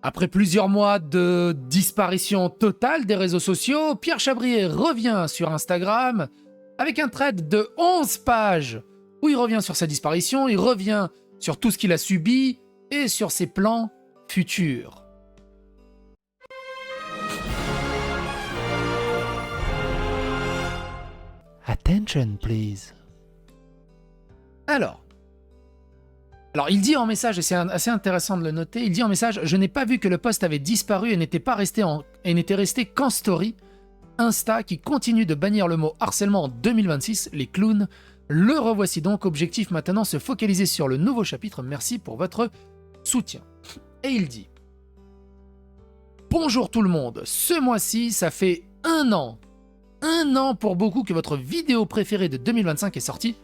Après plusieurs mois de disparition totale des réseaux sociaux, Pierre Chabrier revient sur Instagram avec un thread de 11 pages où il revient sur sa disparition, il revient sur tout ce qu'il a subi et sur ses plans futurs. Attention, please. Alors, il dit en message, et c'est assez intéressant de le noter, il dit en message « Je n'ai pas vu que le post avait disparu et n'était resté qu'en story. Insta qui continue de bannir le mot harcèlement en 2026, les clowns. Le revoici donc, objectif maintenant se focaliser sur le nouveau chapitre. Merci pour votre soutien. » Et il dit « Bonjour tout le monde, ce mois-ci, ça fait un an pour beaucoup que votre vidéo préférée de 2025 est sortie.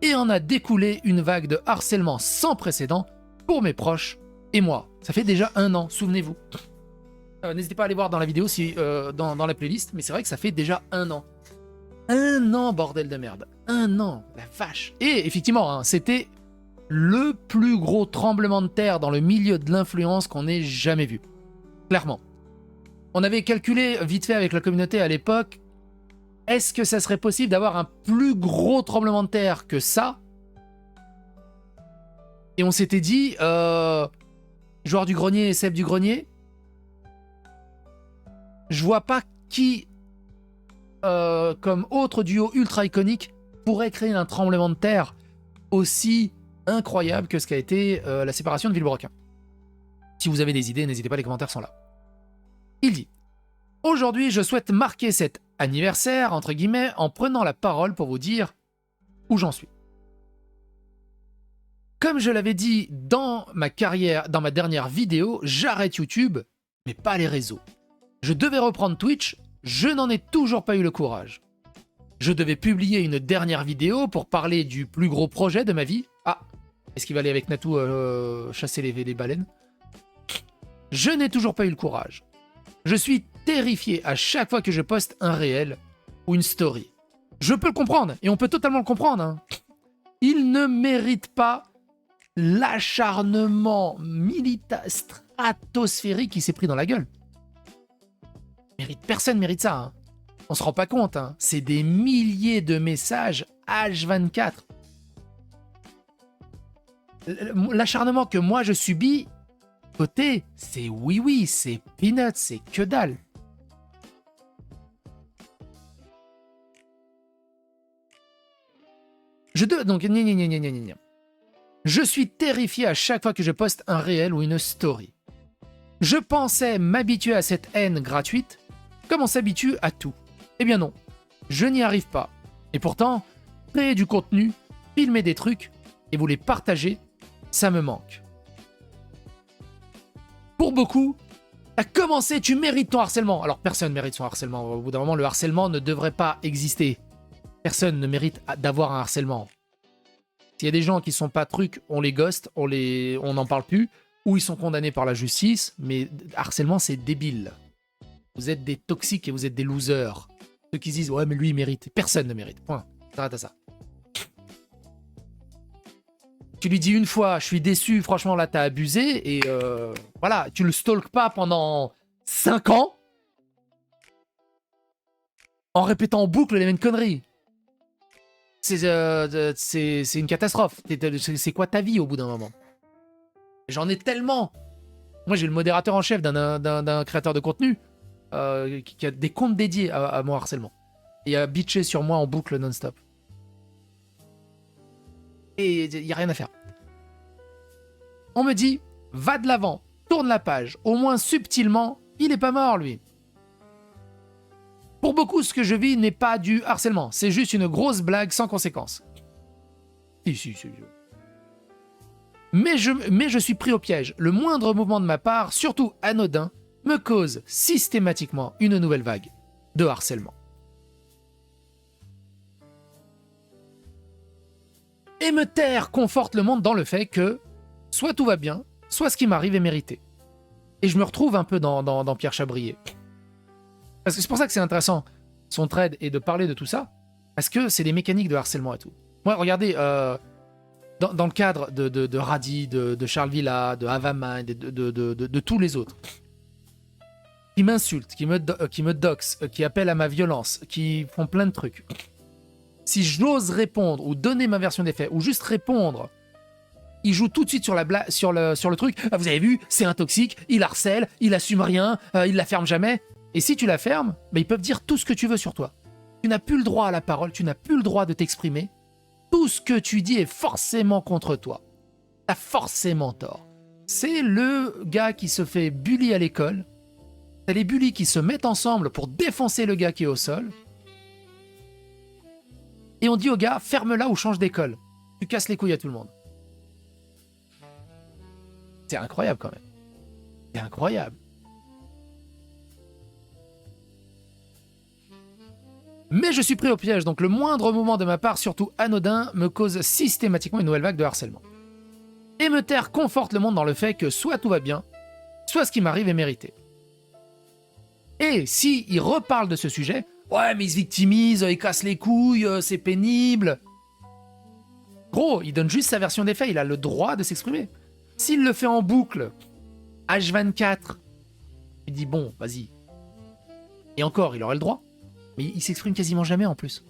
Et en a découlé une vague de harcèlement sans précédent pour mes proches et moi. Ça fait déjà un an, souvenez-vous. N'hésitez pas à aller voir dans la vidéo, dans la playlist, mais c'est vrai que ça fait déjà un an. Un an, bordel de merde. Un an, la vache. Et effectivement, hein, c'était le plus gros tremblement de terre dans le milieu de l'influence qu'on ait jamais vu. Clairement. On avait calculé vite fait avec la communauté à l'époque. Est-ce que ça serait possible d'avoir un plus gros tremblement de terre que ça? Et on s'était dit, Joueur du Grenier et Seb du Grenier, je vois pas qui, comme autre duo ultra iconique, pourrait créer un tremblement de terre aussi incroyable que ce qu'a été la séparation de Villebrequin. Si vous avez des idées, n'hésitez pas, les commentaires sont là. Il dit « Aujourd'hui, je souhaite marquer cet anniversaire, entre guillemets, en prenant la parole pour vous dire où j'en suis. Comme je l'avais dit dans ma dernière vidéo, j'arrête YouTube, mais pas les réseaux. Je devais reprendre Twitch, je n'en ai toujours pas eu le courage. Je devais publier une dernière vidéo pour parler du plus gros projet de ma vie. Ah, est-ce qu'il va aller avec Natou chasser les baleines? Je n'ai toujours pas eu le courage. Je suis terrifié à chaque fois que je poste un réel ou une story. Je peux le comprendre, et on peut totalement le comprendre. Hein. Il ne mérite pas l'acharnement stratosphérique qui s'est pris dans la gueule. Personne mérite ça. Hein. On se rend pas compte. Hein. C'est des milliers de messages H24. L'acharnement que moi je subis, côté, c'est oui, c'est peanuts, c'est que dalle. Donc, je suis terrifié à chaque fois que je poste un réel ou une story. Je pensais m'habituer à cette haine gratuite, comme on s'habitue à tout. Eh bien non, je n'y arrive pas. Et pourtant, créer du contenu, filmer des trucs et vous les partager, ça me manque. Pour beaucoup, t'as commencé, tu mérites ton harcèlement. Alors personne ne mérite son harcèlement. Au bout d'un moment, le harcèlement ne devrait pas exister. Personne ne mérite d'avoir un harcèlement. S'il y a des gens qui sont pas trucs, on les ghost, on n'en parle plus, ou ils sont condamnés par la justice, mais harcèlement, c'est débile. Vous êtes des toxiques et vous êtes des losers. Ceux qui se disent « Ouais, mais lui, il mérite. » Personne ne mérite. Point. T'arrêtes à ça. Tu lui dis une fois « Je suis déçu, franchement, là, t'as abusé. » Et voilà, tu le stalks pas pendant 5 ans en répétant en boucle les mêmes conneries. C'est une catastrophe. C'est quoi ta vie au bout d'un moment? J'en ai tellement. Moi, j'ai le modérateur en chef d'un créateur de contenu qui a des comptes dédiés à mon harcèlement. Et à bitcher sur moi en boucle non-stop. Et il n'y a rien à faire. On me dit, va de l'avant, tourne la page. Au moins subtilement, il est pas mort, lui. Pour beaucoup, ce que je vis n'est pas du harcèlement. C'est juste une grosse blague sans conséquence. Si. Mais je suis pris au piège. Le moindre mouvement de ma part, surtout anodin, me cause systématiquement une nouvelle vague de harcèlement. Et me taire conforte le monde dans le fait que soit tout va bien, soit ce qui m'arrive est mérité. Et je me retrouve un peu dans Pierre Chabrier. Parce que c'est pour ça que c'est intéressant, son trade, et de parler de tout ça, parce que c'est des mécaniques de harcèlement et tout. Moi, regardez, dans le cadre de Radi, de Charles Villa, de Havama, de tous les autres, qui m'insultent, qui me doxent, qui appellent à ma violence, qui font plein de trucs. Si j'ose répondre ou donner ma version des faits ou juste répondre, ils jouent tout de suite sur le truc. Ah, vous avez vu, c'est un toxique, il harcèle, il assume rien, il la ferme jamais. Et si tu la fermes, bah, ils peuvent dire tout ce que tu veux sur toi. Tu n'as plus le droit à la parole, tu n'as plus le droit de t'exprimer. Tout ce que tu dis est forcément contre toi. T'as forcément tort. C'est le gars qui se fait bully à l'école. C'est les bullies qui se mettent ensemble pour défoncer le gars qui est au sol. Et on dit au gars, ferme-la ou change d'école. Tu casses les couilles à tout le monde. C'est incroyable quand même. C'est incroyable. Mais je suis pris au piège, donc le moindre moment de ma part, surtout anodin, me cause systématiquement une nouvelle vague de harcèlement. Et me taire conforte le monde dans le fait que soit tout va bien, soit ce qui m'arrive est mérité. Et si il reparle de ce sujet, ouais mais il se victimise, il casse les couilles, c'est pénible. Gros, il donne juste sa version des faits, il a le droit de s'exprimer. S'il le fait en boucle, H24, il dit bon, vas-y. Et encore, il aurait le droit. Mais il s'exprime quasiment jamais en plus.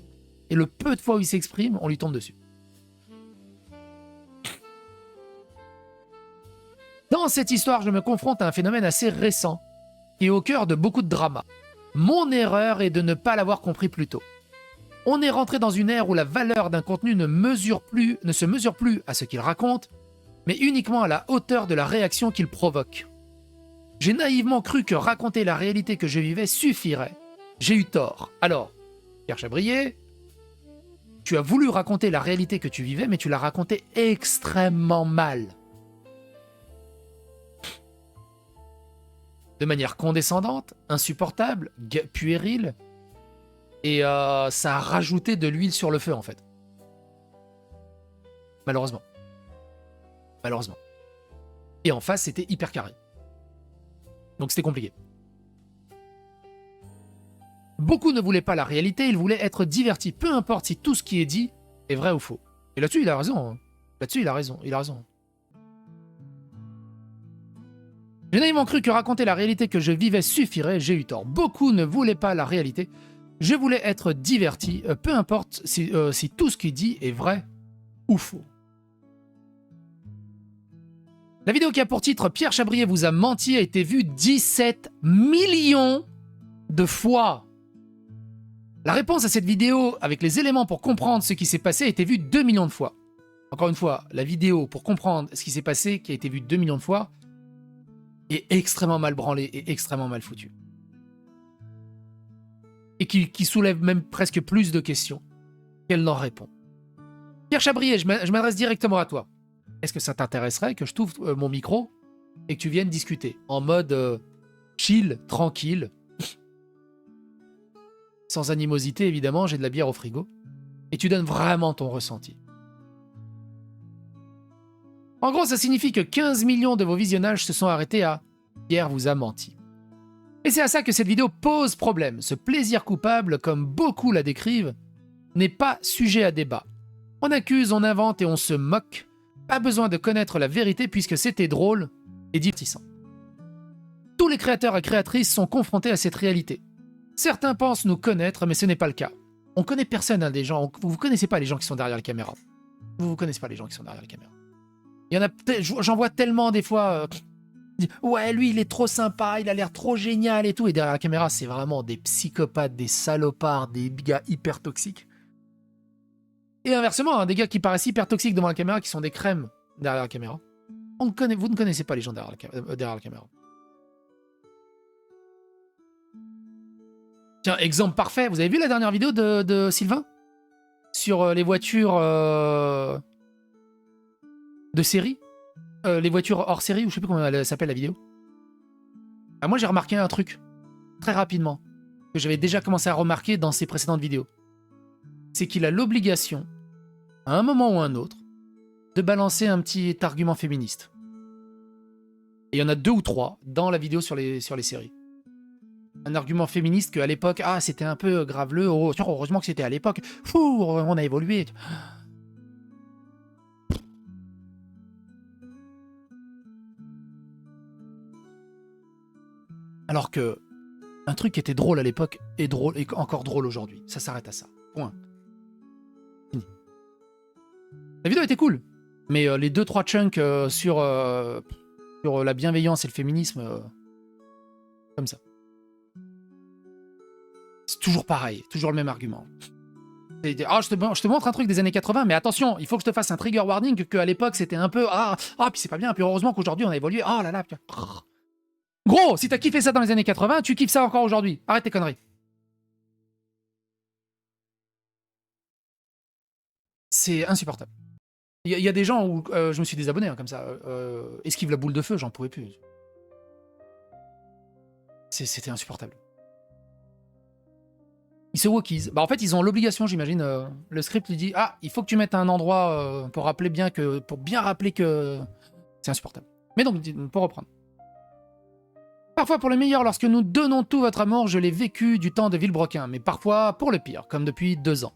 Et le peu de fois où il s'exprime, on lui tombe dessus. Dans cette histoire, je me confronte à un phénomène assez récent, qui est au cœur de beaucoup de dramas. Mon erreur est de ne pas l'avoir compris plus tôt. On est rentré dans une ère où la valeur d'un contenu ne se mesure plus à ce qu'il raconte, mais uniquement à la hauteur de la réaction qu'il provoque. J'ai naïvement cru que raconter la réalité que je vivais suffirait. J'ai eu tort. Alors, Pierre Chabrier, tu as voulu raconter la réalité que tu vivais, mais tu l'as racontée extrêmement mal. De manière condescendante, insupportable, puérile, et ça a rajouté de l'huile sur le feu, en fait. Malheureusement. Malheureusement. Et en face, c'était hyper carré. Donc c'était compliqué. Beaucoup ne voulaient pas la réalité, ils voulaient être divertis, peu importe si tout ce qui est dit est vrai ou faux. Et là-dessus, il a raison. Hein. Là-dessus, il a raison. Il a raison. J'ai naïvement cru que raconter la réalité que je vivais suffirait, j'ai eu tort. Beaucoup ne voulaient pas la réalité. Je voulais être diverti, peu importe si tout ce qu'il dit est vrai ou faux. La vidéo qui a pour titre « Pierre Chabrier vous a menti » a été vue 17 millions de fois. La réponse à cette vidéo, avec les éléments pour comprendre ce qui s'est passé, a été vue 2 millions de fois. Encore une fois, la vidéo pour comprendre ce qui s'est passé, qui a été vue 2 millions de fois, est extrêmement mal branlée et extrêmement mal foutue. Et qui soulève même presque plus de questions qu'elle n'en répond. Pierre Chabrier, je m'adresse directement à toi. Est-ce que ça t'intéresserait que je t'ouvre mon micro et que tu viennes discuter en mode chill, tranquille, sans animosité évidemment, j'ai de la bière au frigo, et tu donnes vraiment ton ressenti. En gros, ça signifie que 15 millions de vos visionnages se sont arrêtés à « Pierre vous a menti ». Et c'est à ça que cette vidéo pose problème. Ce plaisir coupable, comme beaucoup la décrivent, n'est pas sujet à débat. On accuse, on invente et on se moque. Pas besoin de connaître la vérité puisque c'était drôle et divertissant. Tous les créateurs et créatrices sont confrontés à cette réalité. Certains pensent nous connaître, mais ce n'est pas le cas. On connaît personne, hein, des gens. Vous connaissez pas les gens qui sont derrière la caméra. Vous connaissez pas les gens qui sont derrière la caméra. Il y en a, j'en vois tellement des fois. Ouais, lui, il est trop sympa, il a l'air trop génial et tout. Et derrière la caméra, c'est vraiment des psychopathes, des salopards, des gars hyper toxiques. Et inversement, hein, des gars qui paraissent hyper toxiques devant la caméra, qui sont des crèmes derrière la caméra. Vous ne connaissez pas les gens derrière la caméra. Tiens, exemple parfait. Vous avez vu la dernière vidéo de Sylvain sur les voitures de série, les voitures hors série, ou je sais plus comment elle s'appelle la vidéo. Ah, moi, j'ai remarqué un truc très rapidement que j'avais déjà commencé à remarquer dans ses précédentes vidéos. C'est qu'il a l'obligation, à un moment ou à un autre, de balancer un petit argument féministe. Et il y en a 2 ou 3 dans la vidéo sur les séries. Un argument féministe qu'à l'époque, c'était un peu graveleux, heureusement que c'était à l'époque, on a évolué. Alors que un truc qui était drôle à l'époque est drôle et encore drôle aujourd'hui. Ça s'arrête à ça. Point. Fini. La vidéo était cool, mais les 2-3 chunks sur la bienveillance et le féminisme, comme ça. C'est toujours pareil, toujours le même argument. Ah, je te montre un truc des années 80, mais attention, il faut que je te fasse un trigger warning qu'à l'époque c'était un peu puis c'est pas bien, puis heureusement qu'aujourd'hui on a évolué. Oh là là, putain. Gros, si t'as kiffé ça dans les années 80, tu kiffes ça encore aujourd'hui. Arrête tes conneries. C'est insupportable. Il y a des gens où je me suis désabonné comme ça. Esquive la boule de feu, j'en pouvais plus. C'était insupportable. Ils se wokisent. Bah en fait, ils ont l'obligation, j'imagine. Le script lui dit il faut que tu mettes un endroit pour bien rappeler que c'est insupportable. Mais donc, pour reprendre. Parfois pour le meilleur, lorsque nous donnons tout votre amour, je l'ai vécu du temps de Villebrequin, mais parfois pour le pire, comme depuis 2 ans.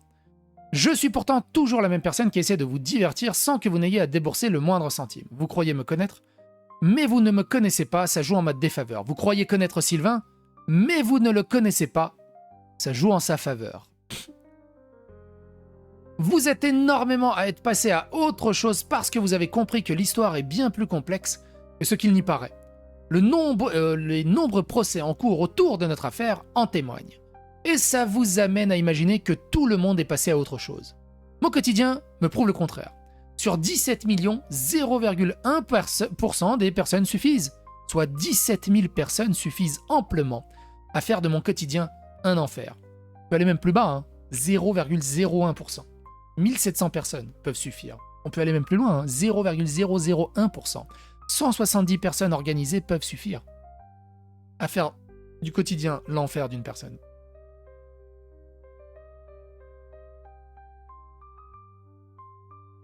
Je suis pourtant toujours la même personne qui essaie de vous divertir sans que vous n'ayez à débourser le moindre centime. Vous croyez me connaître, mais vous ne me connaissez pas, ça joue en ma défaveur. Vous croyez connaître Sylvain, mais vous ne le connaissez pas, ça joue en sa faveur. Vous êtes énormément à être passé à autre chose parce que vous avez compris que l'histoire est bien plus complexe que ce qu'il n'y paraît. Les nombreux procès en cours autour de notre affaire en témoignent. Et ça vous amène à imaginer que tout le monde est passé à autre chose. Mon quotidien me prouve le contraire. Sur 17 millions, 0,1% des personnes suffisent. Soit 17 000 personnes suffisent amplement à faire de mon quotidien un enfer. On peut aller même plus bas, 0,01%. 1700 personnes peuvent suffire. On peut aller même plus loin, 0,001%. 170 personnes organisées peuvent suffire à faire du quotidien l'enfer d'une personne.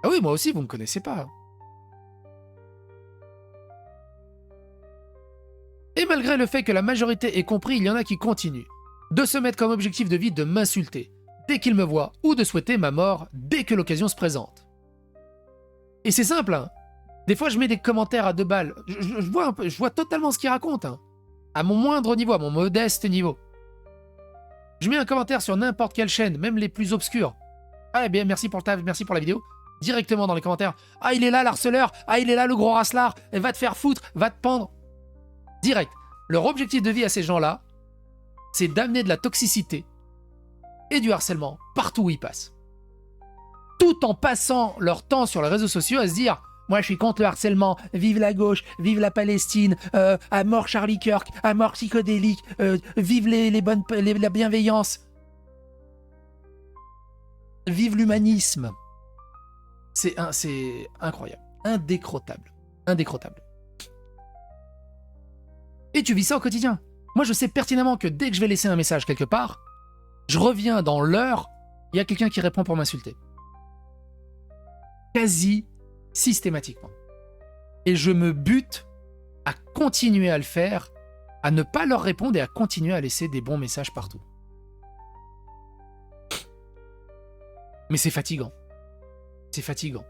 Ah oui, moi aussi, vous me connaissez pas. Et malgré le fait que la majorité ait compris, il y en a qui continuent de se mettre comme objectif de vie de m'insulter dès qu'ils me voient ou de souhaiter ma mort dès que l'occasion se présente. Et c'est simple, Des fois, je mets des commentaires à 2 balles. Je vois totalement ce qu'ils racontent. À mon moindre niveau, à mon modeste niveau. Je mets un commentaire sur n'importe quelle chaîne, même les plus obscures. Ah, eh bien, merci pour la vidéo. Directement dans les commentaires. Ah, il est là, l'harceleur. Ah, il est là, le gros racelard. Va te faire foutre, va te pendre. Direct. Leur objectif de vie à ces gens-là, c'est d'amener de la toxicité et du harcèlement partout où ils passent. Tout en passant leur temps sur les réseaux sociaux à se dire « Moi, je suis contre le harcèlement. Vive la gauche, vive la Palestine, à mort Charlie Kirk, à mort psychodélique, vive la bienveillance. Vive l'humanisme. » C'est incroyable. Indécrottable. Indécrottable. Et tu vis ça au quotidien. Moi, je sais pertinemment que dès que je vais laisser un message quelque part, je reviens dans l'heure, il y a quelqu'un qui répond pour m'insulter. Quasi systématiquement. Et je me bute à continuer à le faire, à ne pas leur répondre et à continuer à laisser des bons messages partout. Mais c'est fatigant. C'est fatigant.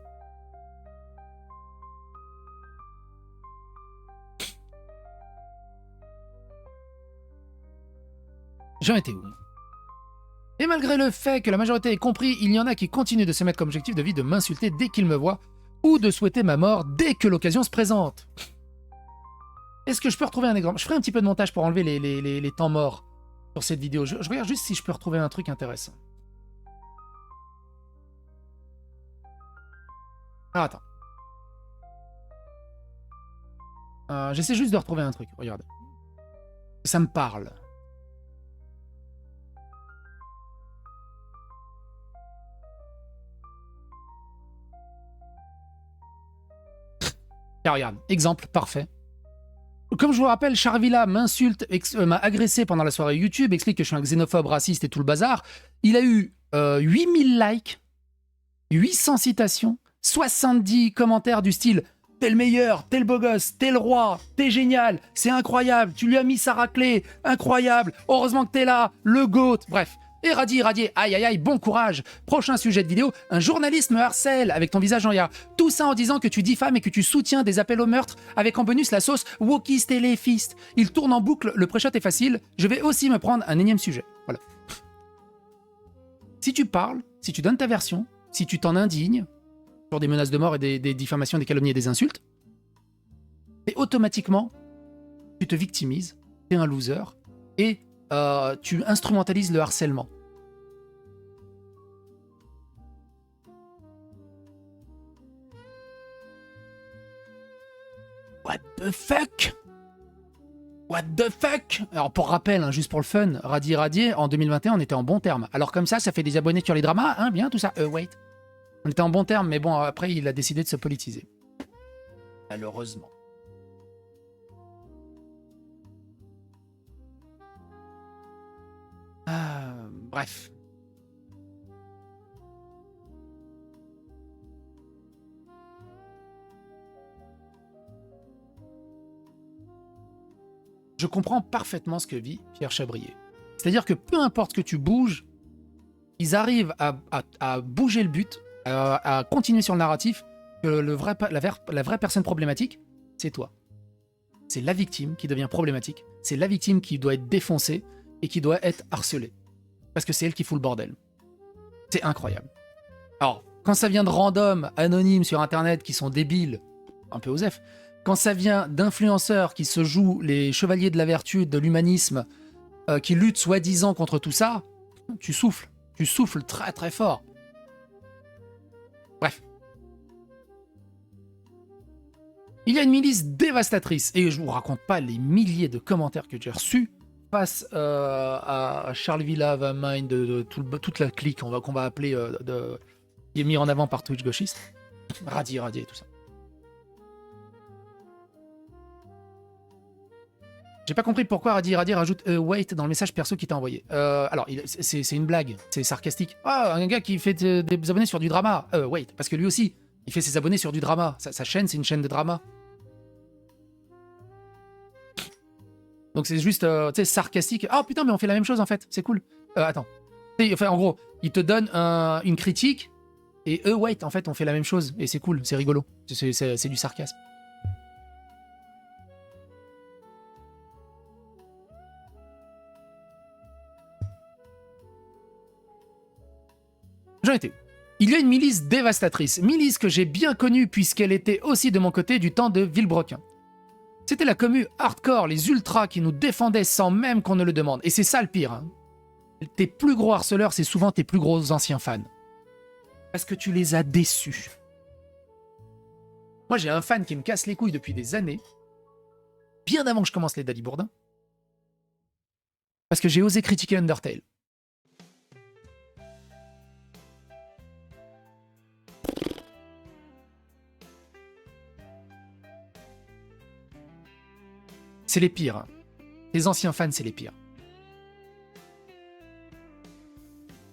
J'en étais où ? Et malgré le fait que la majorité ait compris, il y en a qui continuent de se mettre comme objectif de vie de m'insulter dès qu'ils me voient ou de souhaiter ma mort dès que l'occasion se présente. Est-ce que je peux retrouver un exemple ? Je ferai un petit peu de montage pour enlever les temps morts sur cette vidéo. Je regarde juste si je peux retrouver un truc intéressant. Ah, attends. J'essaie juste de retrouver un truc. Regarde. Ça me parle. Car regarde, exemple parfait. Comme je vous rappelle, Charvilla m'insulte, m'a agressé pendant la soirée YouTube, explique que je suis un xénophobe, raciste et tout le bazar. Il a eu 8000 likes, 800 citations, 70 commentaires du style « T'es le meilleur, t'es le beau gosse, t'es le roi, t'es génial, c'est incroyable, tu lui as mis sa raclée, incroyable, heureusement que t'es là, le GOAT ». Bref, Et Radi, aïe aïe aïe, bon courage. Prochain sujet de vidéo, un journaliste me harcèle avec ton visage en IA. Tout ça en disant que tu diffames et que tu soutiens des appels au meurtre avec en bonus la sauce wokiste et les fistes. Il tourne en boucle, le pré-shot est facile. Je vais aussi me prendre un énième sujet. Voilà. Si tu parles, si tu donnes ta version, si tu t'en indignes sur des menaces de mort et des diffamations, des calomnies et des insultes, et automatiquement, tu te victimises, t'es un loser, et tu instrumentalises le harcèlement. What the fuck? What the fuck? Alors pour rappel, hein, juste pour le fun, Radier, en 2021, on était en bon terme. Alors comme ça fait des abonnés sur les dramas, hein, bien, tout ça. Wait. On était en bon terme, mais bon, après, il a décidé de se politiser. Malheureusement. Bref. Je comprends parfaitement ce que vit Pierre Chabrier. C'est-à-dire que peu importe que tu bouges, ils arrivent à bouger le but, à continuer sur le narratif, que la vraie personne problématique, c'est toi. C'est la victime qui devient problématique, c'est la victime qui doit être défoncée et qui doit être harcelée. Parce que c'est elle qui fout le bordel. C'est incroyable. Alors, quand ça vient de random, anonymes sur Internet qui sont débiles, un peu osef, quand ça vient d'influenceurs qui se jouent les chevaliers de la vertu, de l'humanisme, qui luttent soi-disant contre tout ça, tu souffles. Tu souffles très très fort. Bref. Il y a une milice dévastatrice, et je vous raconte pas les milliers de commentaires que j'ai reçus face à Charles Villa, Mind, de toute la clique qu'on va appeler, qui est mis en avant par Twitch gauchiste. Radier et tout ça. J'ai pas compris pourquoi Radier rajoute wait dans le message perso qu'il t'a envoyé. Alors, c'est une blague, c'est sarcastique. Ah, un gars qui fait des abonnés sur du drama. Wait, parce que lui aussi, il fait ses abonnés sur du drama. Sa chaîne, c'est une chaîne de drama. Donc c'est juste, tu sais, sarcastique. Ah putain, mais on fait la même chose en fait, c'est cool. Attends. Enfin, en gros, il te donne une critique, et wait, en fait, on fait la même chose, et c'est cool, c'est rigolo. C'est du sarcasme. J'en étais. Il y a une milice dévastatrice, milice que j'ai bien connue puisqu'elle était aussi de mon côté du temps de Villebrequin. C'était la commu hardcore, les ultras qui nous défendaient sans même qu'on ne le demande. Et c'est ça le pire. Hein. Tes plus gros harceleurs, c'est souvent tes plus gros anciens fans. Parce que tu les as déçus. Moi, j'ai un fan qui me casse les couilles depuis des années, bien avant que je commence les Dali Bourdin, parce que j'ai osé critiquer Undertale. C'est les pires. Hein. Les anciens fans, c'est les pires.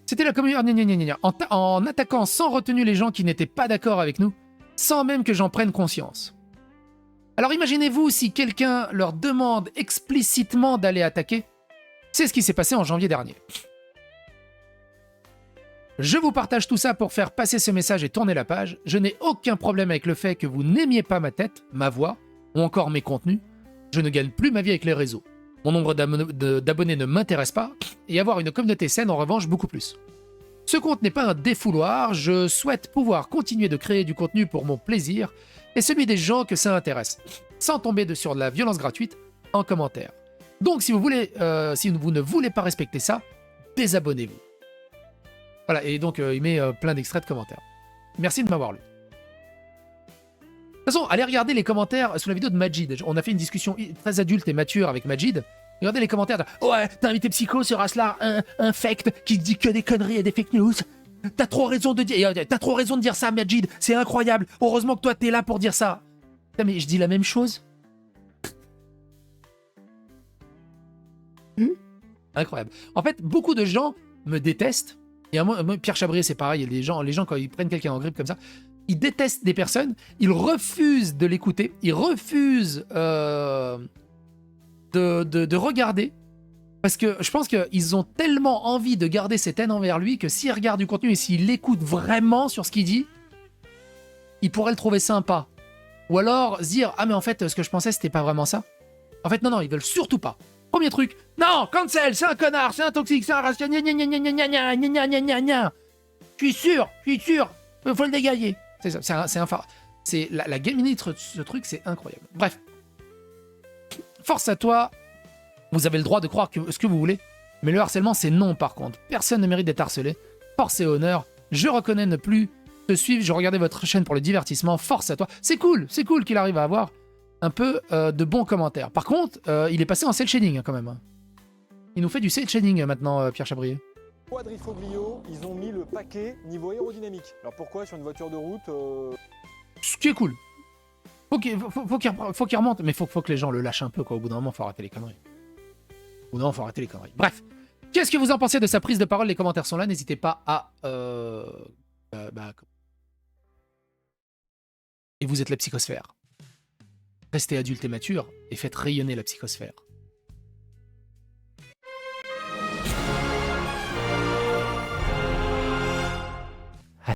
C'était la communauté en attaquant sans retenue les gens qui n'étaient pas d'accord avec nous, sans même que j'en prenne conscience. Alors imaginez-vous si quelqu'un leur demande explicitement d'aller attaquer. C'est ce qui s'est passé en janvier dernier. Je vous partage tout ça pour faire passer ce message et tourner la page. Je n'ai aucun problème avec le fait que vous n'aimiez pas ma tête, ma voix, ou encore mes contenus. Je ne gagne plus ma vie avec les réseaux. Mon nombre d'abonnés ne m'intéresse pas, et avoir une communauté saine en revanche beaucoup plus. Ce compte n'est pas un défouloir, je souhaite pouvoir continuer de créer du contenu pour mon plaisir et celui des gens que ça intéresse, sans tomber sur de la violence gratuite en commentaire. Donc si vous ne voulez pas respecter ça, désabonnez-vous. Voilà, et donc il met plein d'extraits de commentaires. Merci de m'avoir lu. De toute façon, allez regarder les commentaires sous la vidéo de Majid. On a fait une discussion très adulte et mature avec Majid. Regardez les commentaires. Ouais, t'as invité Psycho sur Aslar, infect, qui dit que des conneries et des fake news. T'as trop raison de dire ça, Majid. C'est incroyable. Heureusement que toi, t'es là pour dire ça. Putain, mais je dis la même chose. Incroyable. En fait, beaucoup de gens me détestent. Et moi, Pierre Chabrier, c'est pareil. Les gens, quand ils prennent quelqu'un en grippe comme ça, ils détestent des personnes, ils refusent de l'écouter, ils refusent de regarder Parce que je pense qu'ils ont tellement envie de garder cette haine envers lui que s'ils regardent du contenu et s'ils l'écoutent vraiment sur ce qu'il dit, ils pourraient le trouver sympa. Ou alors se dire, ah mais en fait, ce que je pensais, c'était pas vraiment ça. En fait, non, non, ils veulent surtout pas. Premier truc, non, cancel, c'est un connard, c'est un toxique, c'est un raciste, gna gna gna gna gna gna gna gna gna gna. Je suis sûr, faut le dégager. C'est ça, c'est un phare. C'est la gaming de ce truc, c'est incroyable. Bref. Force à toi, vous avez le droit de croire ce que vous voulez, mais le harcèlement, c'est non par contre. Personne ne mérite d'être harcelé. Force et honneur. Je reconnais ne plus te suivre, je regardais votre chaîne pour le divertissement. Force à toi. C'est cool qu'il arrive à avoir un peu de bons commentaires. Par contre, il est passé en cel shading hein, quand même. Il nous fait du cel shading maintenant, Pierre Chabrier. Quadrifoglio, ils ont mis le paquet niveau aérodynamique. Alors pourquoi sur une voiture de route Ce qui est cool. Faut qu'il remonte, mais faut que les gens le lâchent un peu quoi. Au bout d'un moment, faut arrêter les conneries. Au bout d'un moment, faut arrêter les conneries. Bref. Qu'est-ce que vous en pensez de sa prise de parole? Les commentaires sont là, n'hésitez pas à... Et vous êtes la psychosphère. Restez adulte et mature et faites rayonner la psychosphère.